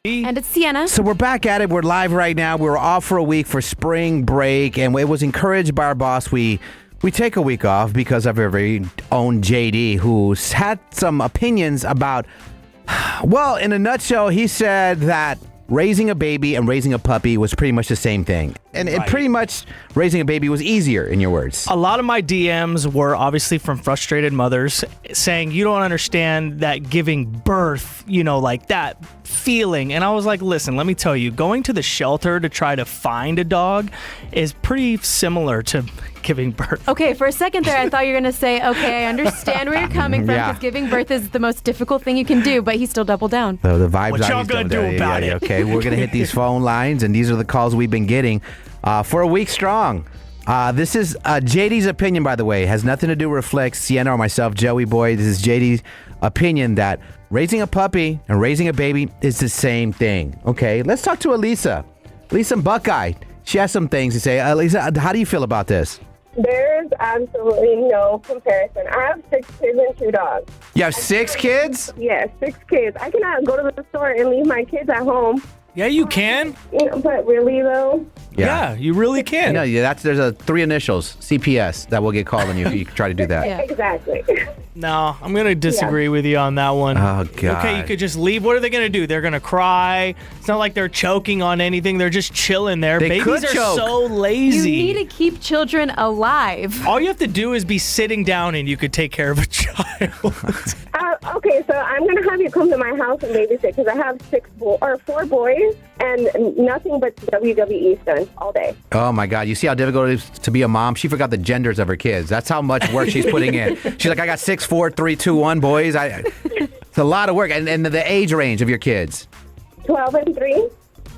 And it's Sienna. So we're back at it. We're live right now. We were off for a week for spring break, and it was encouraged by our boss. We take a week off because of our very own JD, who's had some opinions about, well, in a nutshell, he said that raising a baby and raising a puppy was pretty much the same thing. And it pretty much, raising a baby was easier, in your words. A lot of my DMs were obviously from frustrated mothers saying, you don't understand that giving birth, like that feeling. And I was like, listen, let me tell you, going to the shelter to try to find a dog is pretty similar to giving birth. Okay, for a second there, I thought you were going to say, okay, I understand where you're coming from because giving birth is the most difficult thing you can do, but he still doubled down. So the vibes What y'all gonna do about it? Okay, we're going to hit these phone lines, and these are the calls we've been getting for a week strong. This is JD's opinion, by the way. It has nothing to do with Reflex, Sienna, or myself, Joey Boy. This is JD's opinion that raising a puppy and raising a baby is the same thing. Okay, let's talk to Elisa. Elisa in Buckeye. She has some things to say. Elisa, how do you feel about this? There's absolutely no comparison. I have 6 kids and 2 dogs. You have 6 kids? Yes, 6 kids. I cannot go to the store and leave my kids at home. Yeah, you can. But really, though? Yeah, you really can. No, there's a 3 initials, CPS, that will get called on you if you try to do that. Yeah. Exactly. No, I'm going to disagree with you on that one. Oh, God. Okay, you could just leave. What are they going to do? They're going to cry. It's not like they're choking on anything. They're just chilling there. They Babies could are choke. so lazy. You need to keep children alive. All you have to do is be sitting down and you could take care of a child. Okay, so I'm going to have you come to my house and babysit because I have 4 boys and nothing but WWE stunts all day. Oh, my God. You see how difficult it is to be a mom? She forgot the genders of her kids. That's how much work she's putting in. She's like, I got 6, 4, 3, 2, 1 boys. It's a lot of work. And the age range of your kids? 12 and 3.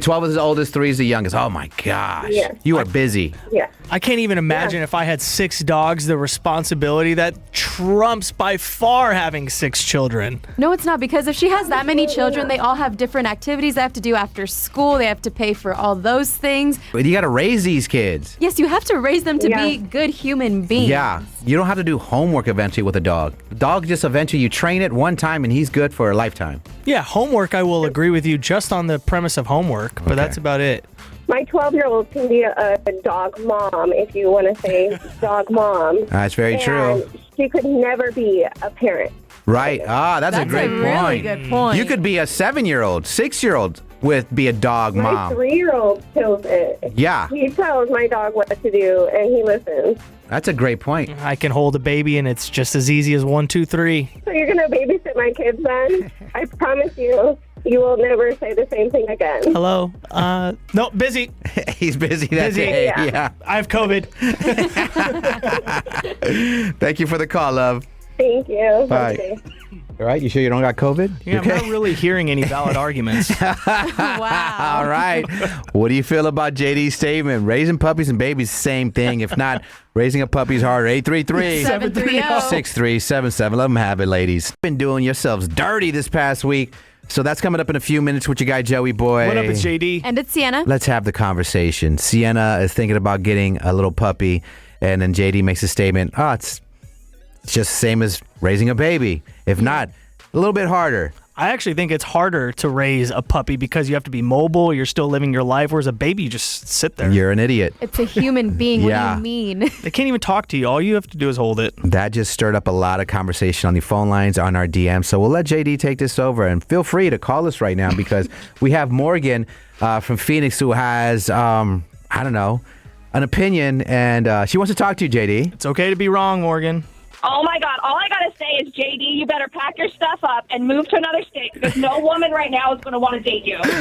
12 is the oldest, 3 is the youngest. Oh, my gosh. Yeah. You are busy. Yeah. I can't even imagine if I had 6 dogs, the responsibility that trumps by far having 6 children. No, it's not, because if she has that many children, they all have different activities they have to do after school. They have to pay for all those things. But you got to raise these kids. Yes, you have to raise them to be good human beings. Yeah. You don't have to do homework eventually with a dog. The dog just eventually, you train it one time and he's good for a lifetime. Yeah, homework, I will agree with you just on the premise of homework, but that's about it. My 12-year-old can be a dog mom, if you want to say dog mom. That's very true. And she could never be a parent. Right. That's a great point. That's a really good point. You could be a 7-year-old, 6-year-old be a dog My mom. 3-year-old kills it. Yeah. He tells my dog what to do, and he listens. That's a great point. I can hold a baby and it's just as easy as 1, 2, 3. So you're going to babysit my kids then? I promise you, you will never say the same thing again. Hello? No, busy. He's busy that Busy. day. Yeah. Yeah. I have COVID. Thank you for the call, love. Thank you. Bye. Okay. All right. You sure you don't got COVID? Yeah, I'm not really hearing any valid arguments. Wow. All right. What do you feel about JD's statement? Raising puppies and babies, same thing. If not, raising a puppy's harder. 833 730. 6377. Let them have it, ladies. Been doing yourselves dirty this past week. So that's coming up in a few minutes with your guy, Joey Boy. What up, it's JD. And it's Sienna. Let's have the conversation. Sienna is thinking about getting a little puppy, and then JD makes a statement. It's just the same as raising a baby. If not, a little bit harder. I actually think it's harder to raise a puppy because you have to be mobile, you're still living your life, whereas a baby, you just sit there. You're an idiot. It's a human being. Yeah. What do you mean? They can't even talk to you. All you have to do is hold it. That just stirred up a lot of conversation on the phone lines, on our DM. So we'll let JD take this over, and feel free to call us right now because we have Morgan from Phoenix who has, an opinion, and she wants to talk to you, JD. It's okay to be wrong, Morgan. Oh, my God. All I got to say is, JD, you better pack your stuff up and move to another state because no woman right now is going to want to date you. Oh,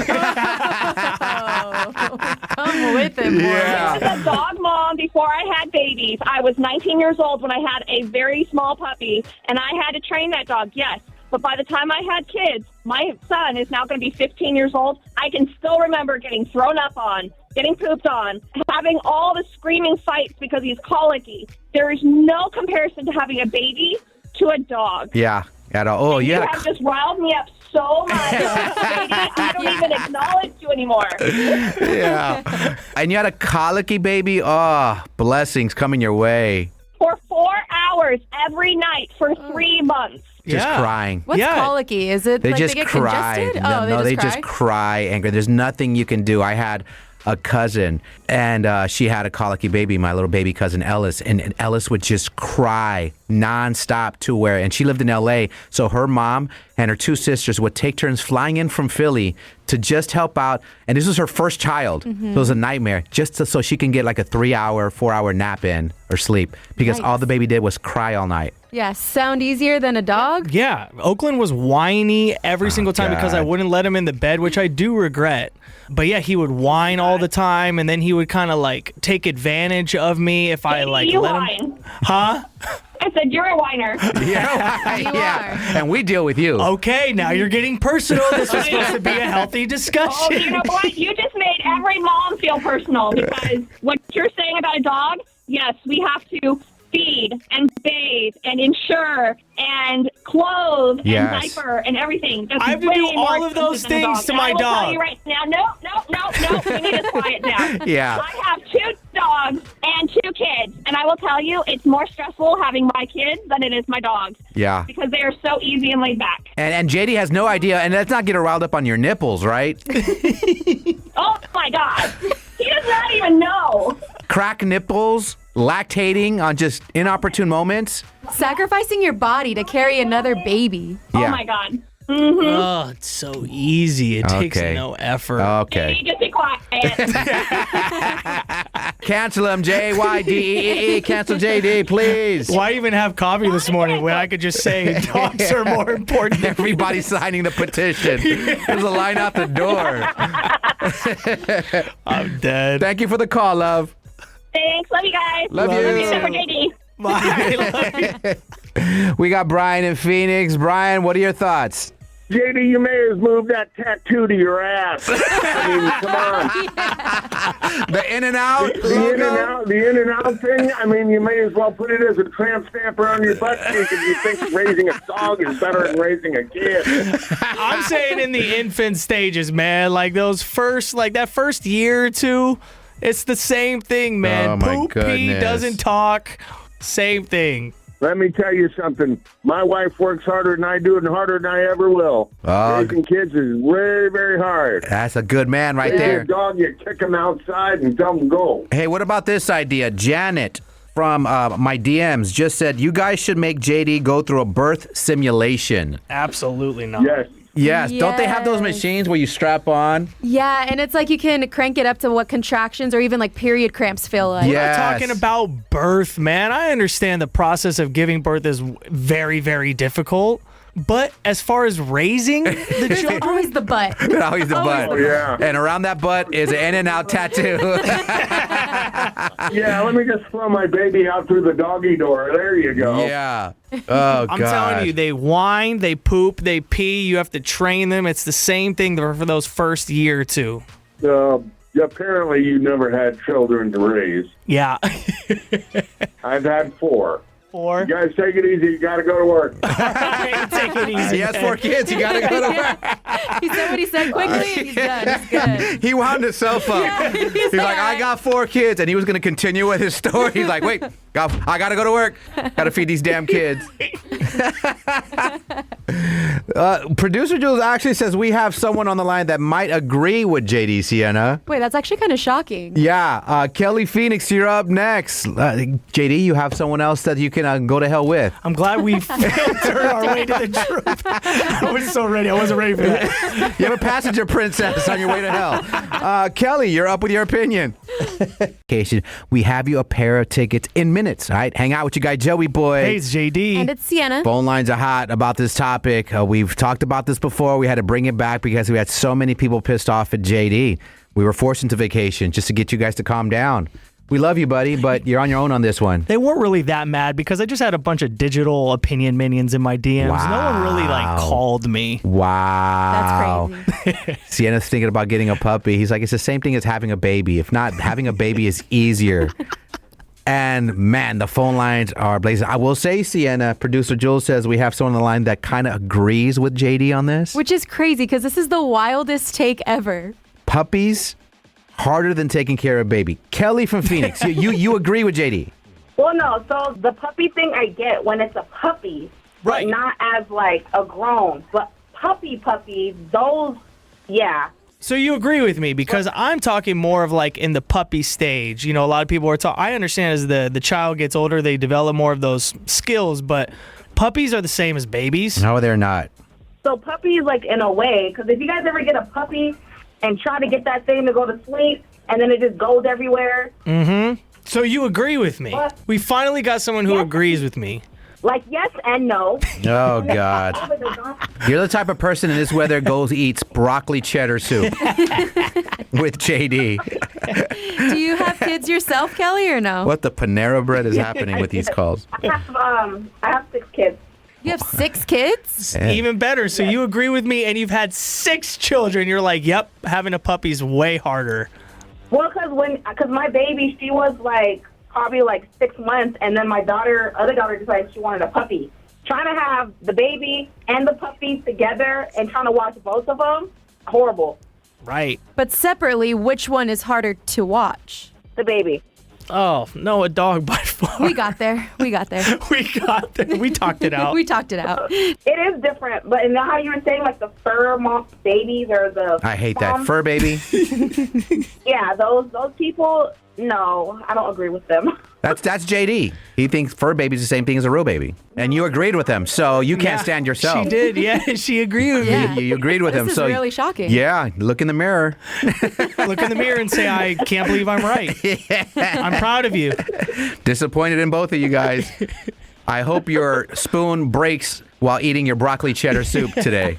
come with it, Morgan. I was a dog mom before I had babies. I was 19 years old when I had a very small puppy, and I had to train that dog, yes. But by the time I had kids, my son is now going to be 15 years old. I can still remember getting thrown up on, getting pooped on, having all the screaming fights because he's colicky. There is no comparison to having a baby to a dog. Yeah, at all. Oh, You yeah. have just riled me up so much. JD, I don't even acknowledge you anymore. Yeah. And you had a colicky baby? Oh, blessings coming your way. For 4 hours every night for 3 months. just Yeah. crying. What's Yeah. colicky? Is it They like just they get cry. congested? No, they just cry angry. There's nothing you can do. I had a cousin, and she had a colicky baby, my little baby cousin Ellis, and Ellis would just cry nonstop to where, and she lived in L.A., so her mom and her two sisters would take turns flying in from Philly to just help out, and this was her first child, so it was a nightmare, so she can get like a 3-hour, 4-hour nap in or sleep, because all the baby did was cry all night. Yeah, sound easier than a dog? Yeah, Oakland was whiny every single time because I God. wouldn't let him in the bed, which I do regret. But yeah, he would whine all the time, and then he would kind of like take advantage of me if I like you let whine. him. Huh? I said, you're a whiner. Yeah, You yeah. And we deal with you. Okay, now you're getting personal. This was supposed to be a healthy Oh, discussion. you know what? You just made every mom feel personal because what you're saying about a dog, yes, we have to feed and bathe and insure and clothe Yes. and diaper and everything. That's I have to way do more all of those expensive than a things dog. to And my I will dog. tell you right now, no, we need to quiet down. Yeah. I have 2 dogs and 2 kids, and I will tell you, it's more stressful having my kids than it is my dogs. Yeah. Because they are so easy and laid back. And JD has no idea, and let's not get her riled up on your nipples, right? Oh my God. He does not even know. Crack nipples, lactating on just inopportune moments. Sacrificing your body to carry another baby. Yeah. Oh my God. Oh, it's so easy. It takes Okay. no effort. Okay. Just be quiet. Cancel him, JYDEE. Cancel JD, please. Why even have coffee this morning when I could just say dogs are more important than Everybody's signing the petition. There's a line out the door. I'm dead. Thank you for the call, love. Thanks. Love you guys. Love you. Except for JD. Bye. We got Brian in Phoenix. Brian, what are your thoughts? JD, you may have moved that tattoo to your ass. I mean, come on. The In and Out The in and out thing, I mean, you may as well put it as a tramp stamp around your butt cheek if you think raising a dog is better than raising a kid. I'm saying in the infant stages, man, like those first, like that first year or two, it's the same thing, man. Oh, my Poop, pee, goodness. doesn't talk. Same thing. Let me tell you something. My wife works harder than I do and harder than I ever will. Oh. Raising kids is very, very hard. That's a good man right Raising there. a dog, you kick him outside and tell him go. Hey, what about this idea? Janet from my DMs just said, you guys should make JD go through a birth simulation. Absolutely not. Yes. Yes. Don't they have those Yes. machines where you strap on? Yeah, and it's like you can crank it up to what contractions or even like period cramps feel like. Yeah. We're Yes. talking about birth, man. I understand the process of giving birth is very, very difficult. But as far as raising the children, Always the butt. Always the butt. Oh, yeah. And around that butt is an In and Out tattoo. Yeah, let me just throw my baby out through the doggy door. There you go. Yeah. Oh, I'm God. telling you, they whine, they poop, they pee. You have to train them. It's the same thing for those first year or two. Apparently, you never had children to raise. Yeah. I've had 4. 4. You guys take it easy. You got to go to work. Take it easy. He has 4 kids. You got to go to work. He said what he said quickly and he's done. It's good. He wound himself up. Yeah, He's like, I got 4 kids. And he was going to continue with his story. He's like, wait, I got to go to work. Got to feed these damn kids. Producer Jules actually says we have someone on the line that might agree with JD Sienna. Wait, that's actually kind of shocking. Yeah. Kelly Phoenix, you're up next. JD, you have someone else that you can go to hell with. I'm glad we filtered our way to the truth. I was so ready. I wasn't ready for that. You have a passenger princess on your way to hell. Kelly, you're up with your opinion. We have you a pair of tickets in minutes. All right, hang out with your guy Joey Boy. Hey, it's JD. And it's Sienna. Phone lines are hot about this topic. We've talked about this before. We had to bring it back because we had so many people pissed off at JD. We were forced into vacation just to get you guys to calm down. We love you, buddy, but you're on your own on this one. They weren't really that mad because I just had a bunch of digital opinion minions in my DMs. No one really called me. Wow. That's crazy. Sienna's thinking about getting a puppy. He's like, it's the same thing as having a baby. If not, having a baby is easier. And man, the phone lines are blazing. I will say, Sienna, producer Jules says we have someone on the line that kind of agrees with JD on this. Which is crazy because this is the wildest take ever. Puppies, harder than taking care of a baby. Kelly from Phoenix, you agree with JD? Well, no. So the puppy thing I get when it's a puppy. Right. But not as like a grown. But puppy, those, yeah. So you agree with me because I'm talking more of like in the puppy stage. You know, a lot of people are talking. I understand as the child gets older, they develop more of those skills, but puppies are the same as babies. No, they're not. So puppies, like, in a way, because if you guys ever get a puppy and try to get that thing to go to sleep, and then it just goes everywhere. Mm-hmm. So you agree with me. What? We finally got someone who agrees with me. Like, yes and no. Oh, God. You're the type of person in this weather goes eats broccoli cheddar soup with JD. Do you have kids yourself, Kelly, or no? What the Panera bread is happening with these calls? I have 6 kids. You have 6 kids? Yeah. Even better. So you agree with me, and you've had 6 children. You're like, yep, having a puppy's way harder. Well, because my baby, she was like probably like 6 months, and then my other daughter decided she wanted a puppy. Trying to have the baby and the puppy together and trying to watch both of them, horrible. Right. But separately, which one is harder to watch? The baby. Oh, no, a dog by far. We got there. We got there. We got there. We talked it out. We talked it out. It is different, but you know how you were saying like the fur mom babies or the I hate that. Fur baby. Yeah, those people. No, I don't agree with them. That's JD. He thinks fur baby's the same thing as a real baby. And you agreed with him, so you can't Yeah, stand yourself. She did. Yeah, she agreed with Yeah. You agreed with him. This is So really shocking. Yeah, look in the mirror. me. Look in the mirror and say, I can't believe I'm right. I'm proud of you. Disappointed in both of you guys. I hope your spoon breaks while eating your broccoli cheddar soup today.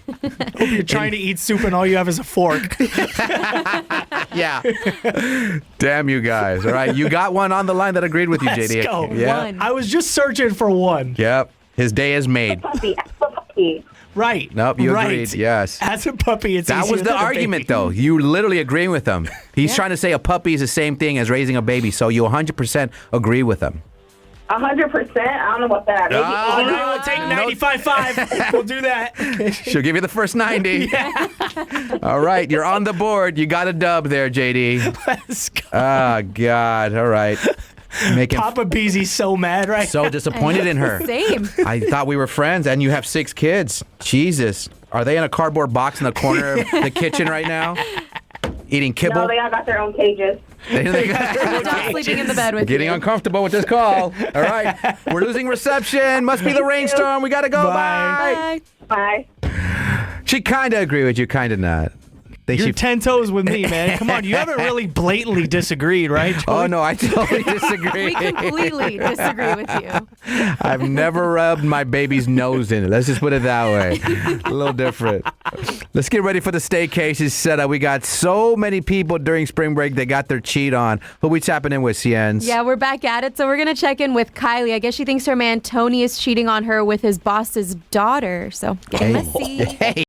You're trying to eat soup and all you have is a fork. Yeah. Damn you guys. All right. You got one on the line that agreed with you, Let's JD. go. Yeah. One. I was just searching for one. Yep. His day is made. Puppy, puppy. Right. Nope, you right. agreed. Yes. As a puppy, it's That easier was the than a argument, baby. though. You literally agreeing with him. He's trying to say a puppy is the same thing as raising a baby, so you 100% agree with him. 100%. I don't know about that. Maybe All 80. right, we'll take 95.5. We'll do that. She'll give you the first 90. All right, you're on the board. You got a dub there, JD. Let's go. Oh, God. All right. Making Papa Beezy's so mad right so disappointed in her. Same. I thought we were friends, and you have 6 kids. Jesus. Are they in a cardboard box in the corner of the kitchen right now? Eating kibble? No, they all got their own cages. Not sleeping in the bed with Getting you. uncomfortable with this call. All right. We're losing reception. Must be the rainstorm. We got to go. Bye. Bye. Bye. She kind of agree with you, kind of not. Think You're she 10 toes with me, man. Come on, you haven't really blatantly disagreed, right? Oh, no, I totally disagree. We completely disagree with you. I've never rubbed my baby's nose in it. Let's just put it that way. A little different. Let's get ready for the staycation setup. We got so many people during spring break that got their cheat on. Who we tapping in with, Cienz? Yeah, we're back at it. So we're going to check in with Kylie. I guess she thinks her man Tony is cheating on her with his boss's daughter. So getting messy. Hey.